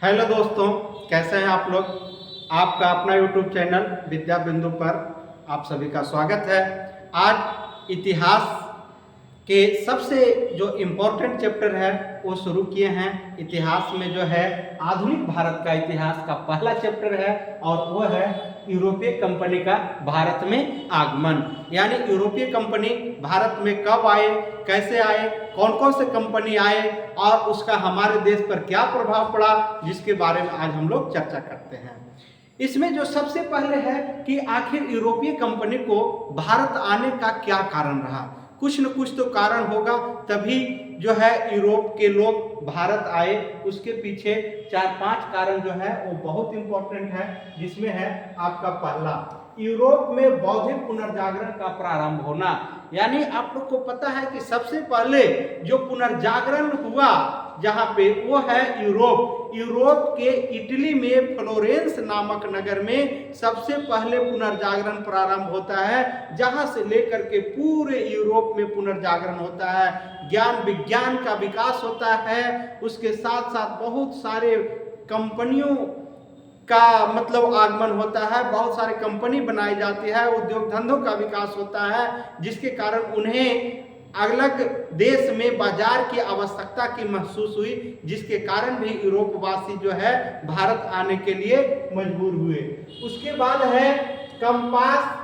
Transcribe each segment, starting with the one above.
Hello दोस्तों, कैसे हैं आप लोग। आपका अपना यूट्यूब चैनल विद्या बिंदु पर आप सभी का स्वागत है। आज इतिहास के सबसे जो इम्पोर्टेंट चैप्टर है वो शुरू किए हैं। इतिहास में जो है आधुनिक भारत का इतिहास का पहला चैप्टर है और वो है यूरोपीय कंपनी का भारत में आगमन। यानी यूरोपीय कंपनी भारत में कब आए, कैसे आए, कौन कौन से कंपनी आए और उसका हमारे देश पर क्या प्रभाव पड़ा, जिसके बारे में आज हम लोग चर्चा करते हैं। इसमें जो सबसे पहले है कि आखिर यूरोपीय कंपनी को भारत आने का क्या कारण रहा। कुछ न कुछ तो कारण होगा, तभी जो है यूरोप के लोग भारत आए। उसके पीछे 4-5 कारण जो है वो बहुत इंपॉर्टेंट है, जिसमें है आपका पहला, यूरोप में बौद्धिक पुनर्जागरण का प्रारंभ होना। यानी आप लोग को पता है कि सबसे पहले जो पुनर्जागरण हुआ जहां पे वो है यूरोप के इटली में फ्लोरेंस नामक नगर में सबसे पहले पुनर्जागरण प्रारंभ होता है, जहां से लेकर के पूरे यूरोप में पुनर्जागरण होता है। ज्ञान विज्ञान का विकास होता है, उसके साथ साथ बहुत सारे कंपनियों का मतलब आगमन होता है, बहुत सारे कंपनी बनाई जाती है, उद्योग धंधों का विकास होता है, जिसके कारण उन्हें अलग देश में बाजार की आवश्यकता की महसूस हुई, जिसके कारण भी यूरोपवासी जो है भारत आने के लिए मजबूर हुए। उसके बाद है कंपास,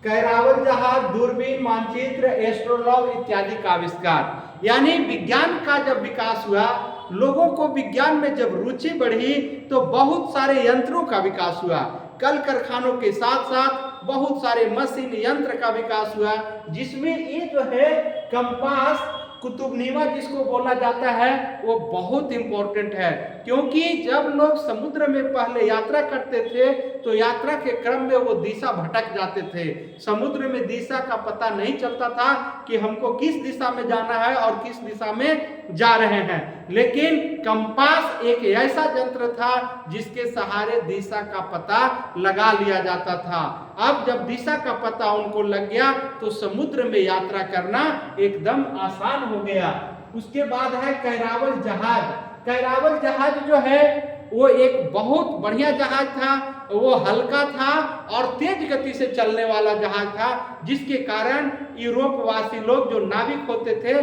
कैरावल जहाज, दूरबीन, मानचित्र, एस्ट्रोलॉब इत्यादि का आविष्कार। यानी विज्ञान का जब विकास हुआ, लोगों को विज्ञान में जब रुचि बढ़ी तो बहुत सारे यंत्रों का विकास हुआ। कल कारखानों के साथ साथ बहुत सारे मशीन यंत्र का विकास हुआ, जिसमें ये जो है कंपास, कुतुबनीमा जिसको बोला जाता है, वो बहुत इंपॉर्टेंट है। क्योंकि जब लोग समुद्र में पहले यात्रा करते थे तो यात्रा के क्रम में वो दिशा भटक जाते थे। समुद्र में दिशा का पता नहीं चलता था कि हमको किस दिशा में जाना है और किस दिशा में जा रहे हैं। लेकिन कंपास एक ऐसा यंत्र था जिसके सहारे दिशा का पता लगा लिया जाता था। अब जब दिशा का पता उनको लग गया तो समुद्र में यात्रा करना एकदम आसान हो गया। उसके बाद है कैरावल जहाज। कैरावल जहाज जो है वो एक बहुत बढ़िया जहाज था, वो हल्का था और तेज गति से चलने वाला जहाज था, जिसके कारण यूरोपवासी लोग जो नाविक होते थे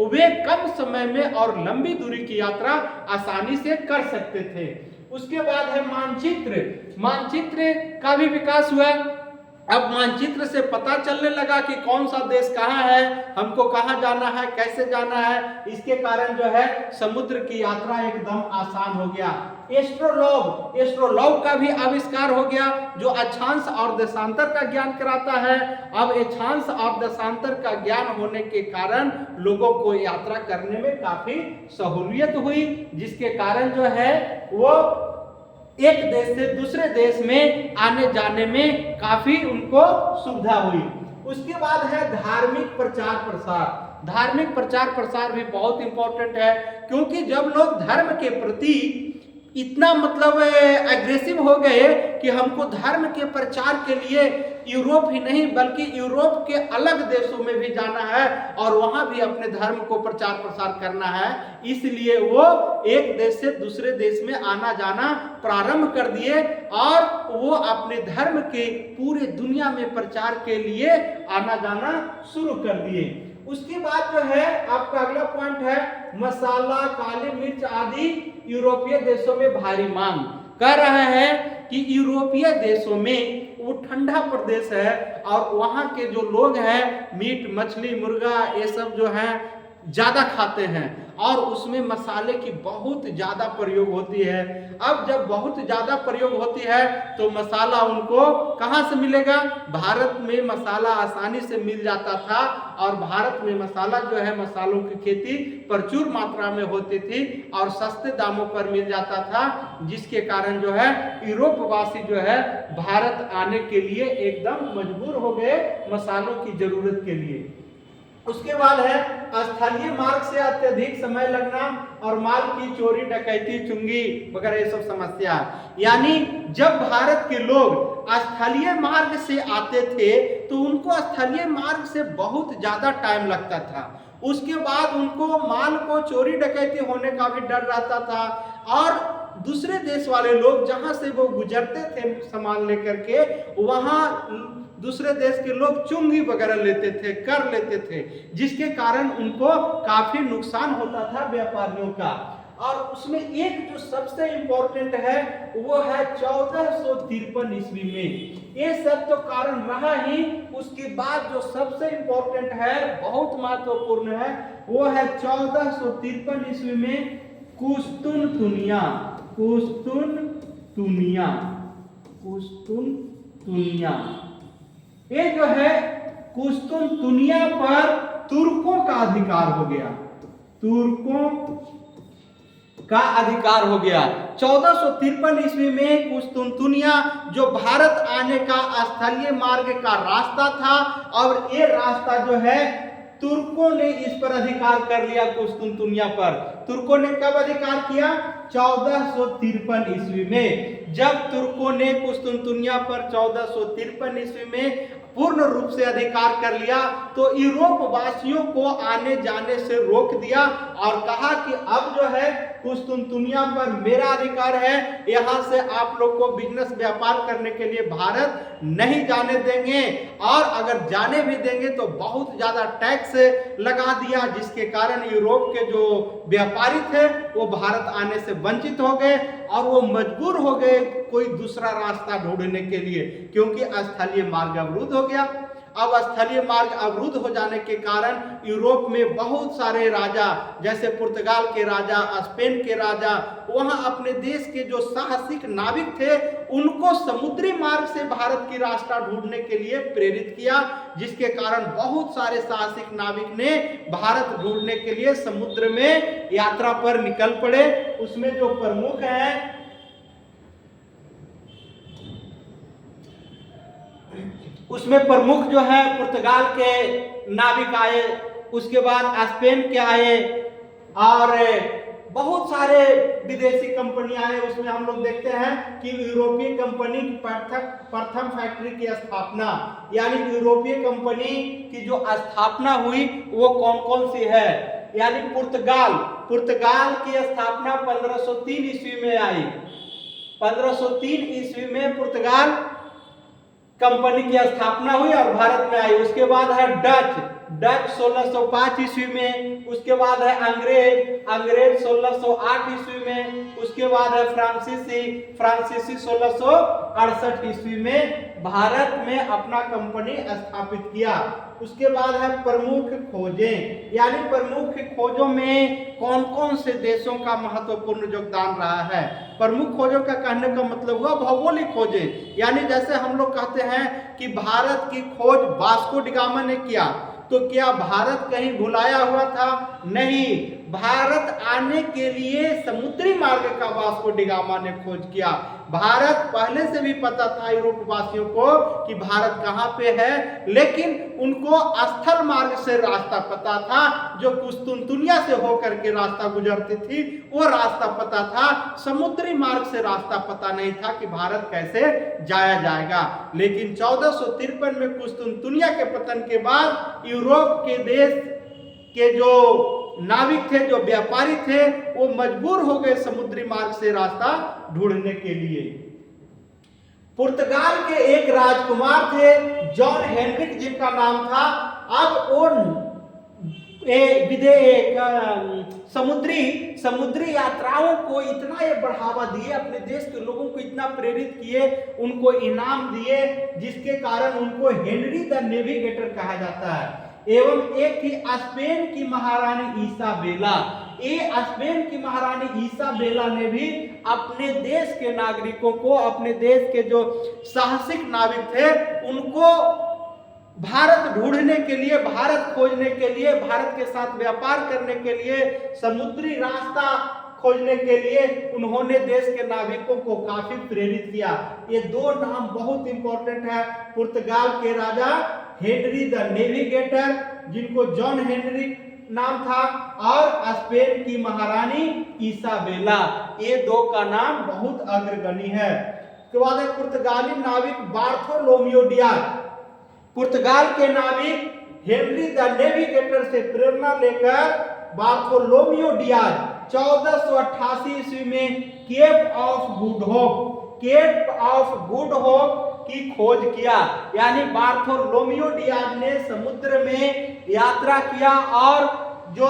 वे कम समय में और लंबी दूरी की यात्रा आसानी से कर सकते थे। उसके बाद है मानचित्र। मानचित्र का भी विकास हुआ। अब मानचित्र से पता चलने लगा कि कौन सा देश कहाँ है, हमको कहाँ जाना है, कैसे जाना है। इसके कारण जो है समुद्र की यात्रा एकदम आसान हो गया। एस्ट्रोलॉब का भी आविष्कार हो गया, जो अक्षांश और देशांतर का ज्ञान कराता है। अब अक्षांश और देशांतर का ज्ञान होने के कारण लोगों को यात्रा करने में काफी सहूलियत हुई, जिसके कारण जो है वो एक देश से दूसरे देश में आने जाने में काफी उनको सुविधा हुई। उसके बाद है धार्मिक प्रचार प्रसार। धार्मिक प्रचार प्रसार भी बहुत इंपॉर्टेंट है, क्योंकि जब लोग धर्म के प्रति इतना मतलब एग्रेसिव हो गए कि हमको धर्म के प्रचार के लिए यूरोप ही नहीं बल्कि यूरोप के अलग देशों में भी जाना है और वहां भी अपने धर्म को प्रचार प्रसार करना है, इसलिए वो एक देश से दूसरे देश में आना जाना प्रारंभ कर दिए और वो अपने धर्म के पूरे दुनिया में प्रचार के लिए आना जाना शुरू कर दिए। उसके बाद जो है आपका अगला पॉइंट है मसाला, काली मिर्च आदि यूरोपीय देशों में भारी मांग। कह रहा है कि यूरोपीय देशों में वो ठंडा प्रदेश है और वहां के जो लोग हैं मीट, मछली, मुर्गा ये सब जो है ज्यादा खाते हैं और उसमें मसाले की बहुत ज्यादा प्रयोग होती है। अब जब बहुत ज्यादा प्रयोग होती है तो मसाला उनको कहां से मिलेगा? भारत में मसाला आसानी से मिल जाता था और भारत में मसाला जो है, मसालों की खेती प्रचुर मात्रा में होती थी और सस्ते दामों पर मिल जाता था, जिसके कारण जो है यूरोपवासी जो है भारत आने के लिए एकदम मजबूर हो गए मसालों की जरूरत के लिए। उसके बाद है स्थलीय मार्ग से अत्यधिक समय लगना और माल की चोरी, डकैती, चुंगी वगैरह ये सब समस्या। यानी जब भारत के लोग स्थलीय मार्ग से आते थे तो उनको स्थलीय मार्ग से बहुत ज्यादा टाइम लगता था। उसके बाद उनको माल को चोरी डकैती होने का भी डर रहता था और दूसरे देश वाले लोग जहां से वो गुजरते थे सामान लेकर के, वहां दूसरे देश के लोग चुंगी वगैरह लेते थे, कर लेते थे, जिसके कारण उनको काफी नुकसान होता था व्यापारियों का। और उसमें एक जो सबसे इंपॉर्टेंट है वो है 1453 ईस्वी में। ये सब तो कारण रहा ही, उसके बाद जो सबसे इंपॉर्टेंट है, बहुत महत्वपूर्ण है, वो है 1453 ईस्वी में कुस्तुनतुनिया। कुस्तुनतुनिया, कुस्तुनतुनिया, ये जो है कुस्तुनतुनिया पर तुर्कों का अधिकार हो गया। तुर्कों का अधिकार हो गया। 1453 ईस्वी में कुस्तुनतुनिया जो भारत आने का स्थलीय मार्ग का रास्ता था, और ये रास्ता जो है तुर्कों ने इस पर अधिकार कर लिया। कुस्तुनतुनिया पर तुर्कों ने कब अधिकार किया? 1453 ईस्वी में। जब तुर्कों ने कुस्तुनतुनिया पर 1453 ईस्वी में पूर्ण रूप से अधिकार कर लिया, तो यूरोप वासियों को आने जाने से रोक दिया और कहा कि अब जो है कुस्तुनतुनिया पर मेरा अधिकार है, यहां से आप लोग को बिजनेस व्यापार करने के लिए भारत नहीं जाने देंगे, और अगर जाने भी देंगे तो बहुत ज्यादा टैक्स लगा दिया, जिसके कारण यूरोप के जो व्यापारी थे वो भारत आने से वंचित हो गए और वो मजबूर हो गए कोई दूसरा रास्ता ढूंढने के लिए, क्योंकि स्थलीय मार्ग अवरुद्ध हो गया। अब स्थलीय मार्ग अवरुद्ध हो जाने के कारण यूरोप में बहुत सारे राजा, जैसे पुर्तगाल के राजा, स्पेन के राजा, वहां अपने देश के जो साहसिक नाविक थे उनको समुद्री मार्ग से भारत की रास्ता ढूंढने के लिए प्रेरित किया, जिसके कारण बहुत सारे साहसिक नाविक ने भारत ढूंढने के लिए समुद्र में यात्रा पर निकल पड़े। उसमें जो प्रमुख है, उसमें प्रमुख जो है पुर्तगाल के नाविक आए, उसके बाद स्पेन के आए, और बहुत सारे विदेशी कंपनी आए। उसमें हम लोग देखते हैं कि यूरोपीय कंपनी की प्रथम फैक्ट्री की स्थापना, यानी यूरोपीय कंपनी की जो स्थापना हुई वो कौन कौन सी है, यानी पुर्तगाल की स्थापना 1503 ईस्वी में आई। 1503 ईस्वी में पुर्तगाल कंपनी की स्थापना हुई और भारत में आई। उसके बाद है डच 1605 ईस्वी में। उसके बाद है अंग्रेज 1608 ईस्वी में। उसके बाद है फ्रांसीसी 1668 ईस्वी में भारत में अपना कंपनी स्थापित किया। उसके बाद है प्रमुख खोजें, यानी प्रमुख खोजों में कौन कौन से देशों का महत्वपूर्ण योगदान रहा है। प्रमुख खोजों का कहने का मतलब हुआ भौगोलिक खोजें, यानी जैसे हम लोग कहते हैं कि भारत की खोज वास्को डी गामा ने किया, तो क्या भारत कहीं भुलाया हुआ था? नहीं, भारत आने के लिए समुद्री मार्ग का वास्को डी गामा ने खोज किया। भारत पहले से भी पता था यूरोप वासियों को कि भारत कहाँ पे है, लेकिन उनको स्थल मार्ग से रास्ता पता था, जो कुस्तुनतुनिया से होकर के रास्ता गुजरती थी वो रास्ता पता था। समुद्री मार्ग से रास्ता पता नहीं था कि भारत कैसे जाया जाएगा। लेकिन 1453 में कुस्तुनतुनिया के पतन के बाद यूरोप के देश के जो नाविक थे, जो व्यापारी थे, वो मजबूर हो गए समुद्री मार्ग से रास्ता ढूंढने के लिए। पुर्तगाल के एक राजकुमार थे जॉन हेनरिक, जिनका नाम था। अब वो समुद्री यात्राओं को इतना ये बढ़ावा दिए, अपने देश के लोगों को इतना प्रेरित किए, उनको इनाम दिए, जिसके कारण उनको हेनरी द नेविगेटर कहा जाता है। एवं एक थी स्पेन की महारानी इसाबेला। स्पेन की महारानी इसाबेला ने भी अपने देश के नागरिकों को, अपने देश के जो साहसिक नाविक थे, उनको भारत ढूंढने के लिए, भारत खोजने के लिए, भारत के साथ व्यापार करने के लिए, समुद्री रास्ता खोजने के लिए उन्होंने देश के नाविकों को काफी प्रेरित किया। ये दो नाम बहुत इंपॉर्टेंट है। पुर्तगाल के राजा हेनरी द नेविगेटर, जिनको जॉन हेनरी नाम था, और स्पेन की महारानी इसाबेला, ये दो का नाम बहुत अग्रगण्य है। उसके बाद है पुर्तगाली नाविक बार्थोलोमियो डियाज। पुर्तगाल के नाविक हेनरी द नेविगेटर से प्रेरणा लेकर बार्थोलोमियो डियाज 1488 ईस्वी में केप ऑफ गुड होप की खोज किया। यानी बार्थोलोमियो डियाज ने समुद्र में यात्रा किया और जो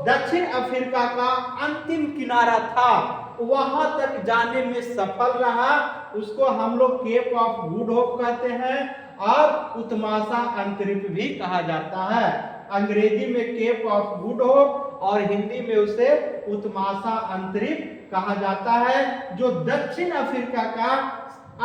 दक्षिण अफ्रीका का अंतिम किनारा था वहां तक जाने में सफल रहा। उसको हम लोग केप ऑफ गुड होप कहते हैं और उत्माशा अंतरिक्ष भी कहा जाता है। अंग्रेजी में केप ऑफ गुड होप और हिंदी में उसे उत्माशा अंतरिक्ष कहा जाता है, जो दक्षिण अफ्रीका का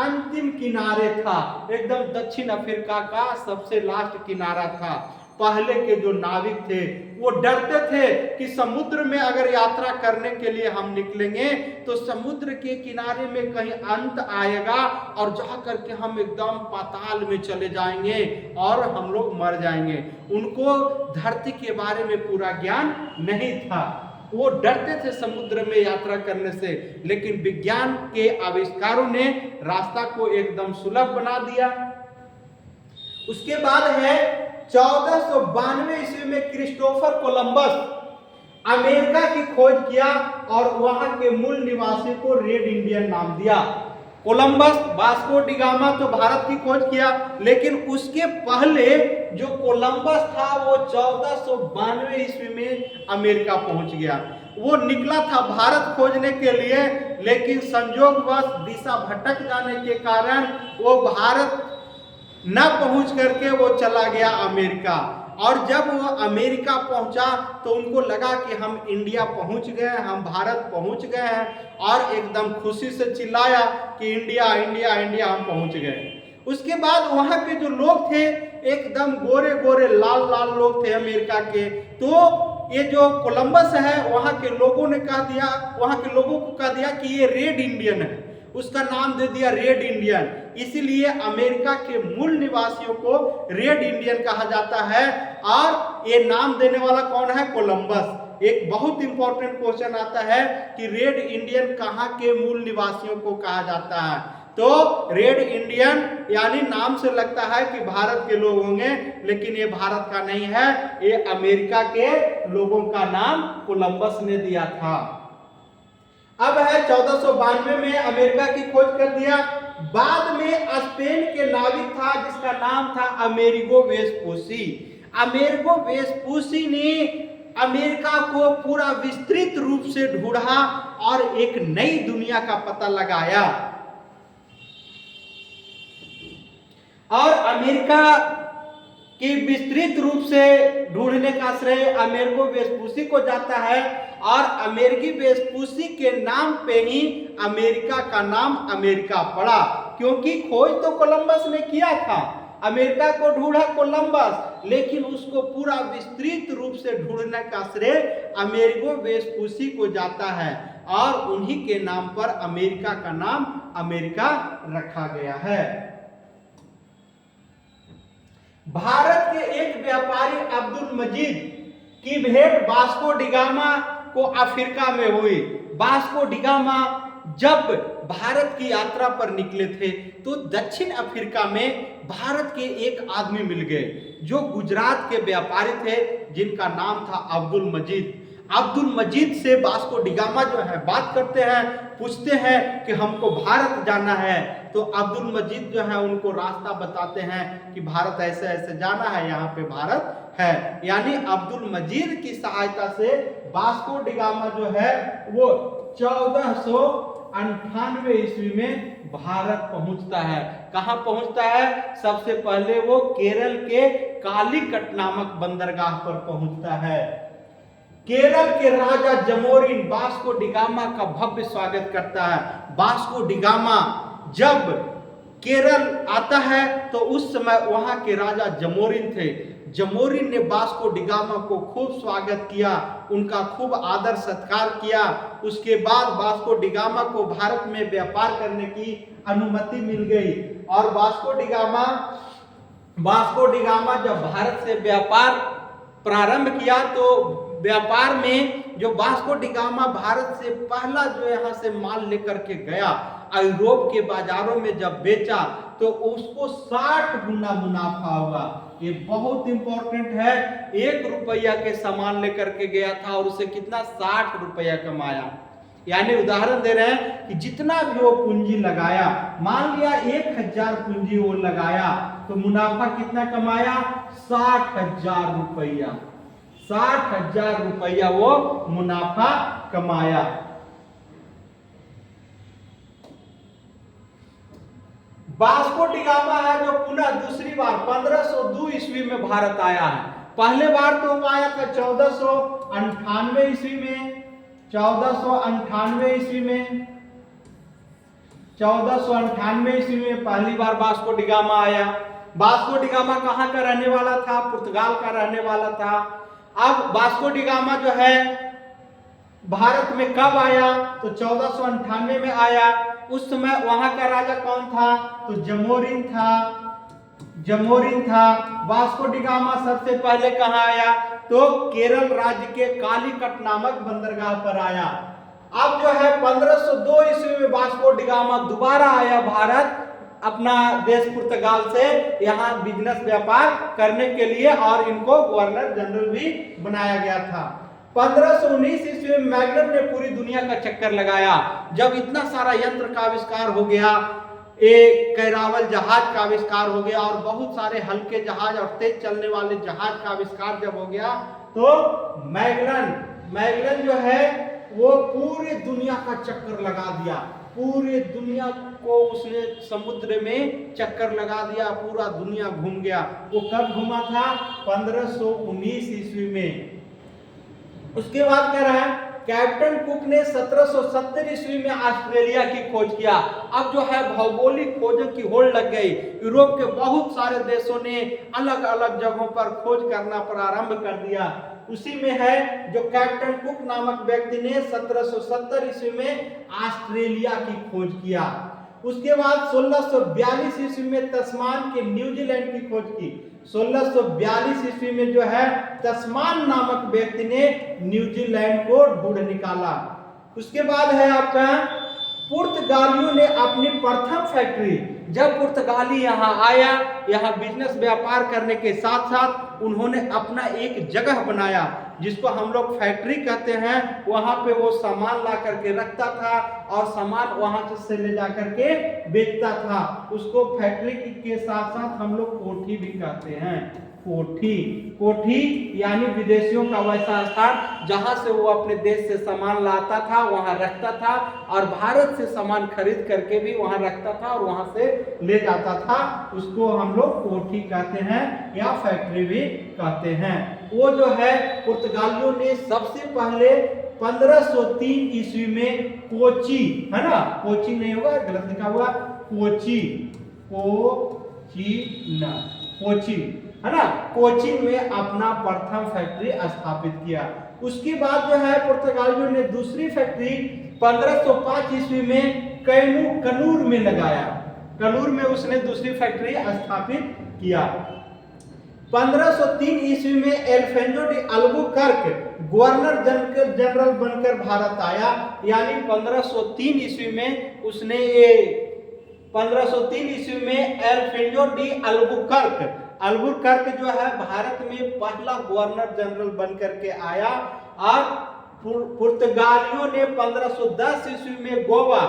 अंतिम किनारे था। एकदम दक्षिण अफ्रीका का सबसे लास्ट किनारा था। पहले के जो नाविक थे वो डरते थे कि समुद्र में अगर यात्रा करने के लिए हम निकलेंगे तो समुद्र के किनारे में कहीं अंत आएगा और जा करके हम एकदम पाताल में चले जाएंगे और हम लोग मर जाएंगे। उनको धरती के बारे में पूरा ज्ञान नहीं था, वो डरते थे समुद्र में यात्रा करने से। लेकिन विज्ञान के आविष्कारों ने रास्ता को एकदम सुलभ बना दिया। उसके बाद है 1492 ईस्वी में क्रिस्टोफर कोलंबस अमेरिका की खोज किया और वहां के मूल निवासी को रेड इंडियन नाम दिया। कोलंबस वास्को डी गामा तो भारत की खोज किया, लेकिन उसके पहले जो कोलंबस था वो 1492 ईस्वी में अमेरिका पहुंच गया। वो निकला था भारत खोजने के लिए, लेकिन संयोगवश दिशा भटक जाने के कारण वो भारत न पहुंच करके वो चला गया अमेरिका। और जब वो अमेरिका पहुंचा तो उनको लगा कि हम इंडिया पहुंच गए, हम भारत पहुंच गए हैं, और एकदम खुशी से चिल्लाया कि इंडिया इंडिया इंडिया, हम पहुंच गए। उसके बाद वहां के जो लोग थे एकदम गोरे गोरे लाल लाल लोग थे अमेरिका के। तो ये जो कोलंबस है वहां के लोगों ने कह दिया, वहां के लोगों को कह दिया कि ये रेड इंडियन है, उसका नाम दे दिया रेड इंडियन। इसीलिए अमेरिका के मूल निवासियों को रेड इंडियन कहा जाता है। और ये नाम देने वाला कौन है? कोलंबस। एक बहुत इंपॉर्टेंट क्वेश्चन आता है कि रेड इंडियन कहाँ के मूल निवासियों को कहा जाता है? तो रेड इंडियन यानी नाम से लगता है कि भारत के लोग होंगे, लेकिन ये भारत का नहीं है, ये अमेरिका के लोगों का नाम कोलंबस ने दिया था। अब है 1492 में अमेरिका की खोज कर दिया। बाद में स्पेन के नाविक था जिसका नाम था अमेरिगो वेस्पूसी। अमेरिगो वेस्पूसी ने अमेरिका को पूरा विस्तृत रूप से ढूंढा और एक नई दुनिया का पता लगाया। और अमेरिका की विस्तृत रूप से ढूंढने का श्रेय अमेरिगो वेस्पूसी को जाता है। और अमेरिकी वेस्पूसी के नाम पे ही अमेरिका का नाम अमेरिका पड़ा, क्योंकि खोज तो कोलंबस ने किया था, अमेरिका को ढूंढा कोलंबस, लेकिन उसको पूरा विस्तृत रूप से ढूंढने का श्रेय अमेरिगो वेस्पूसी को जाता है। और उन्हीं के नाम पर अमेरिका का नाम अमेरिका रखा गया है। भारत के एक व्यापारी अब्दुल मजीद की भेंट वास्को डी गामा को अफ्रीका में हुई। वास्को डी गामा जब भारत की यात्रा पर निकले थे तो दक्षिण अफ्रीका में भारत के एक आदमी मिल गए जो गुजरात के व्यापारी थे, जिनका नाम था अब्दुल मजीद। अब्दुल मजीद से वास्को डी गामा जो है बात करते हैं, पूछते हैं कि हमको भारत जाना है। तो अब्दुल मजीद जो है उनको रास्ता बताते हैं कि भारत ऐसे ऐसे जाना है, यहाँ पे भारत है। यानी अब्दुल मजीद की सहायता से वास्को डी गामा जो है वो 1498 ईस्वी में भारत पहुंचता है। कहां पहुंचता है? सबसे पहले वो केरल के कालीकट नामक बंदरगाह पर पहुंचता है। केरल के राजा जमोरिन वास्को डी गामा का भव्य स्वागत करता है। वास्को डी गामा जब केरल आता है तो उस समय वहां के राजा जमोरिन थे। जमोरिन ने वास्को डी गामा को खूब स्वागत किया, उनका खूब आदर सत्कार किया। उसके बाद वास्को डी गामा को भारत में व्यापार करने की अनुमति मिल गई। और वास्को डी गामा जब भारत से व्यापार प्रारंभ किया तो व्यापार में जो वास्को डी गामा भारत से पहला जो यहाँ से माल लेकर के गया, यूरोप के बाजारों में जब बेचा तो उसको 60 गुना मुनाफा हुआ। ये बहुत इंपॉर्टेंट है। 1 रुपया के सामान लेकर के गया था और उसे कितना 60 रुपया कमाया। यानी उदाहरण दे रहे हैं कि जितना भी वो पूंजी लगाया, मान लिया 1000 पूंजी वो लगाया तो मुनाफा कितना कमाया 60,000 रुपया। 60,000 रुपया वो मुनाफा कमाया। वास्को डी गामा है जो पुनः दूसरी बार 1502 ईस्वी में भारत आया है। पहले बार तो वो आया था 1498 ईस्वी में। 1498 ईस्वी में 1498 ईस्वी में पहली बार वास्को डी गामा आया। वास्को डी गामा कहाँ का रहने वाला था? पुर्तगाल का रहने वाला था। अब वास्को डी गामा जो है भारत में कब आया? तो 1498 में आया। उस समय वहां का राजा कौन था? तो जमोरिन था। जमोरिन था। वास्को डी गामा सबसे पहले कहां आया? तो केरल राज्य के कालीकट नामक बंदरगाह पर आया। अब जो है 1502 ईस्वी में वास्को डी गामा दोबारा आया भारत, अपना देश पुर्तगाल से यहाँ बिजनेस व्यापार करने के लिए, और इनको गवर्नर जनरल भी बनाया गया था। 1519 ईस्वी में मैग्नम ने पूरी दुनिया का चक्कर लगाया। जब इतना सारा यंत्र का आविष्कार हो गया, एक कैरावल जहाज का आविष्कार हो गया और बहुत सारे हल्के जहाज और तेज चलने वाले जहाज का आविष्कार जब हो गया, तो मैगलन जो है वो पूरी दुनिया का चक्कर लगा दिया। पूरी दुनिया को उसने समुद्र में चक्कर लगा दिया, पूरा दुनिया घूम गया। वो कब घूमा था? 1519 ईस्वी में। उसके बाद कह रहा है कैप्टन कुक ने 1770 ईस्वी में ऑस्ट्रेलिया की खोज किया। अब जो है भौगोलिक खोजों की होड़ लग गई। यूरोप के बहुत सारे देशों ने अलग अलग जगहों पर खोज करना प्रारंभ कर दिया। उसी में है जो कैप्टन कुक नामक व्यक्ति ने 1770 ईस्वी में ऑस्ट्रेलिया की खोज किया। उसके बाद 1642 ईस्वी में तस्मान के न्यूजीलैंड की खोज की। 1642 ईस्वी में जो है तस्मान नामक व्यक्ति ने न्यूजीलैंड को ढूंढ निकाला। उसके बाद है आपका पुर्तगालियों ने अपनी प्रथम फैक्ट्री, जब पुर्तगाली यहाँ आया, यहाँ बिजनेस व्यापार करने के साथ साथ उन्होंने अपना एक जगह बनाया जिसको हम लोग फैक्ट्री कहते हैं। वहां पे वो सामान ला करके रखता था और सामान वहां से ले जा करके बेचता था। उसको फैक्ट्री के साथ साथ हम लोग कोठी भी कहते हैं। कोठी यानी विदेशियों का वैसा स्थान जहां से वो अपने देश से सामान लाता था, वहां रखता था, और भारत से सामान खरीद करके भी वहां रखता था और वहां से ले जाता था। उसको हम लोग कोठी कहते हैं या फैक्ट्री भी कहते हैं। वो जो है पुर्तगालियों ने सबसे पहले 1503 ईस्वी में कोची, है ना, कोची नहीं होगा, गलत लिखा हुआ, कोची है ना, कोचीन में अपना प्रथम फैक्ट्री स्थापित किया। उसके बाद जो है पुर्तगालियों ने दूसरी फैक्ट्री 1505 ईस्वी में कनूर में लगाया। कनूर में उसने दूसरी फैक्ट्री स्थापित किया। 1503 ईस्वी में Alphonso de Albuquerque governor general बनकर भारत आया। यानी 1503 ईस्वी में उसने 1503 ईस्वी में एल्फेंजो डी अल्बुकर्क जो है भारत में पहला गवर्नर जनरल बनकर के आया। और पुर्तगालियों ने 1510 ईस्वी में गोवा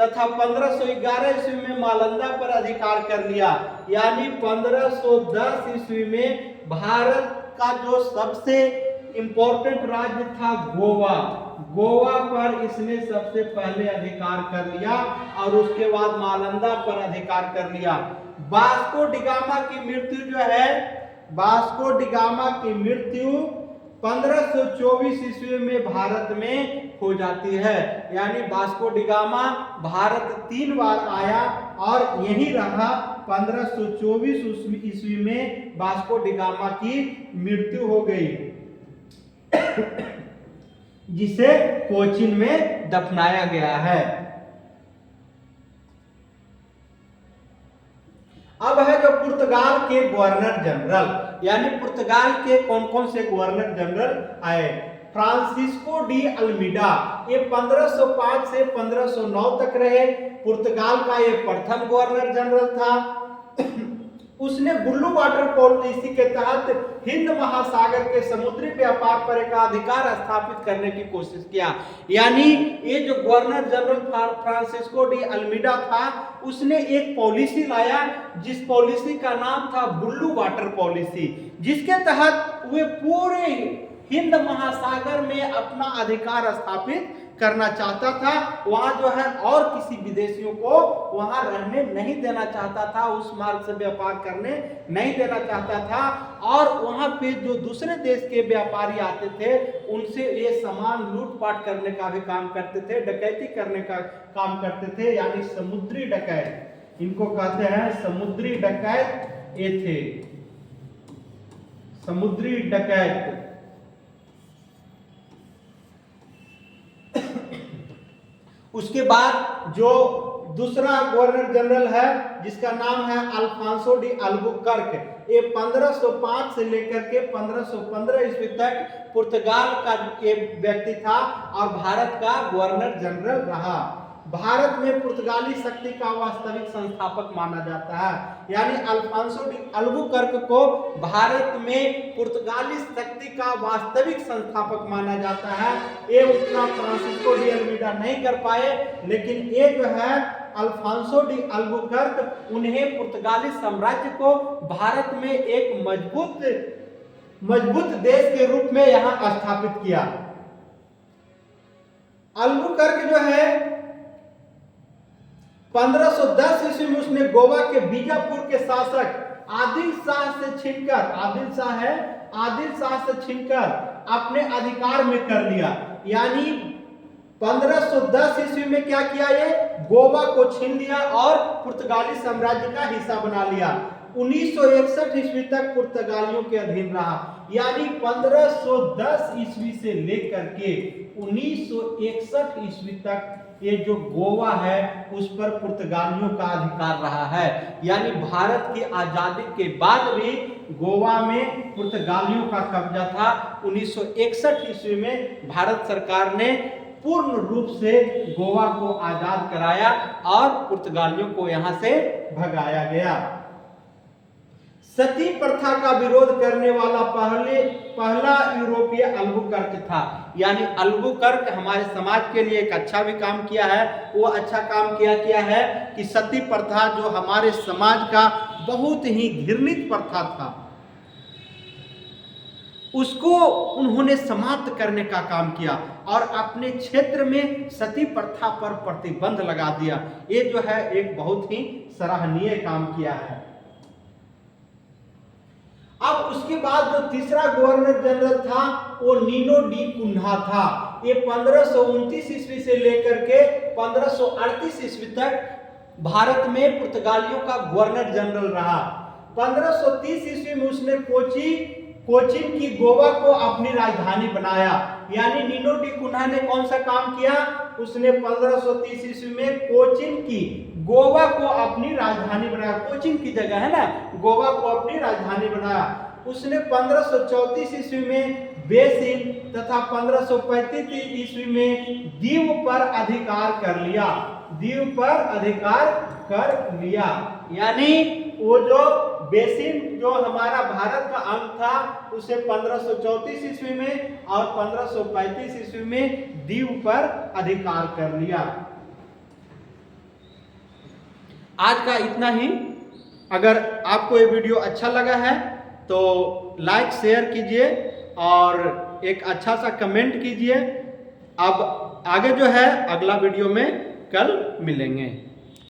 तथा 1511 ईस्वी में नालंदा पर अधिकार कर लिया। यानी 1510 ईस्वी में भारत का जो सबसे इंपॉर्टेंट राज्य था गोवा पर इसने सबसे पहले अधिकार कर लिया और उसके बाद नालंदा पर अधिकार कर लिया। वास्को डी गामा की मृत्यु जो है, वास्को डी गामा की मृत्यु 1524 ईस्वी में भारत में हो जाती है। यानी वास्को डी गामा भारत 3 बार आया और यही रहा। 1524 ईस्वी में वास्को डी गामा की मृत्यु हो गई जिसे कोचीन में दफनाया गया है। अब है जो पुर्तगाल के गवर्नर जनरल, यानी पुर्तगाल के कौन कौन से गवर्नर जनरल आए। फ्रांसिस्को डी अल्मीडा, ये 1505 से 1509 तक रहे। पुर्तगाल का ये प्रथम गवर्नर जनरल था। उसने ब्लू वाटर पॉलिसी के तहत हिंद महासागर के समुद्री व्यापार पर एकाधिकार स्थापित करने की कोशिश किया। यानी ये जो governor general Francisco de Almeida था, उसने एक पॉलिसी लाया जिस पॉलिसी का नाम था ब्लू वाटर पॉलिसी, जिसके तहत वे पूरे हिंद महासागर में अपना अधिकार स्थापित करना चाहता था। वहां जो है और किसी विदेशियों को वहां रहने नहीं देना चाहता था, उस मार्ग से व्यापार करने नहीं देना चाहता था। और वहां पे जो दूसरे देश के व्यापारी आते थे उनसे ये सामान लूटपाट करने का भी काम करते थे, डकैती करने का काम करते थे, यानी समुद्री डकैत इनको कहते हैं। समुद्री डकैत ये थे, समुद्री डकैत। उसके बाद जो दूसरा गवर्नर जनरल है जिसका नाम है अल्फांसो डी अल्बुकर्क, ये 1505 से लेकर के 1515 ईस्वी तक पुर्तगाल का एक व्यक्ति था और भारत का गवर्नर जनरल रहा। भारत में पुर्तगाली शक्ति का वास्तविक संस्थापक माना जाता है, यानी अल्फांसो डी अल्बुकर्क को भारत में पुर्तगाली शक्ति का वास्तविक संस्थापक माना जाता है। ये उतना फ्रांसिस्को डी अल्मीडा नहीं कर पाए, लेकिन ये जो है अल्फांसो डी अल्बुकर्क, उन्हें पुर्तगाली साम्राज्य को भारत में एक मजबूत देश के रूप में यहाँ स्थापित किया। अल्बुकर्क जो है 1510 ईस्वी में उसने गोवा के बीजापुर के शासक आदिल शाह से छीनकर अपने अधिकार में कर लिया। यानी 1510 ईस्वी में क्या किया, ये गोवा को छीन लिया और पुर्तगाली साम्राज्य का हिस्सा बना लिया। 1961 ईस्वी तक पुर्तगालियों के अधीन रहा। यानी 1510 ईस्वी से लेकर के 1961 ईस्वी तक ये जो गोवा है उस पर पुर्तगालियों का अधिकार रहा है। यानी भारत की आजादी के बाद भी गोवा में पुर्तगालियों का कब्जा था। 1961 ईस्वी में भारत सरकार ने पूर्ण रूप से गोवा को आजाद कराया और पुर्तगालियों को यहां से भगाया गया। सती प्रथा का विरोध करने वाला पहला यूरोपीय अल्बुकर्क था। यानी अल्बुकर्क हमारे समाज के लिए एक अच्छा भी काम किया है। वो अच्छा काम किया है कि सती प्रथा जो हमारे समाज का बहुत ही घृणित प्रथा था, उसको उन्होंने समाप्त करने का काम किया और अपने क्षेत्र में सती प्रथा पर प्रतिबंध लगा दिया। ये जो है एक बहुत ही सराहनीय काम किया है। अब उसके बाद जो तीसरा गवर्नर जनरल था वो नीनो डी कुन्हा था। ये 1529 ईस्वी से लेकर के 1538 ईस्वी तक भारत में पुर्तगालियों का गवर्नर जनरल रहा। 1530 ईस्वी में उसने कोचीन की गोवा को अपनी राजधानी बनाया। यानी नीनो डी कुन्हा ने कौन सा काम किया, उसने 1530 ईस्वी में कोचीन की गोवा को अपनी राजधानी बनाया। कोचीन की जगह है ना, गोवा को अपनी राजधानी बनाया। उसने 1534 ईस्वी में बेसिन तथा 1535 ईस्वी में दीव पर अधिकार कर लिया। यानी वो जो बेसिन जो हमारा भारत का अंग था उसे 1534 ईस्वी में और 1535 ईस्वी में दीव पर अधिकार कर लिया। आज का इतना ही। अगर आपको ये वीडियो अच्छा लगा है तो लाइक शेयर कीजिए और एक अच्छा सा कमेंट कीजिए। अब आगे जो है अगला वीडियो में कल मिलेंगे।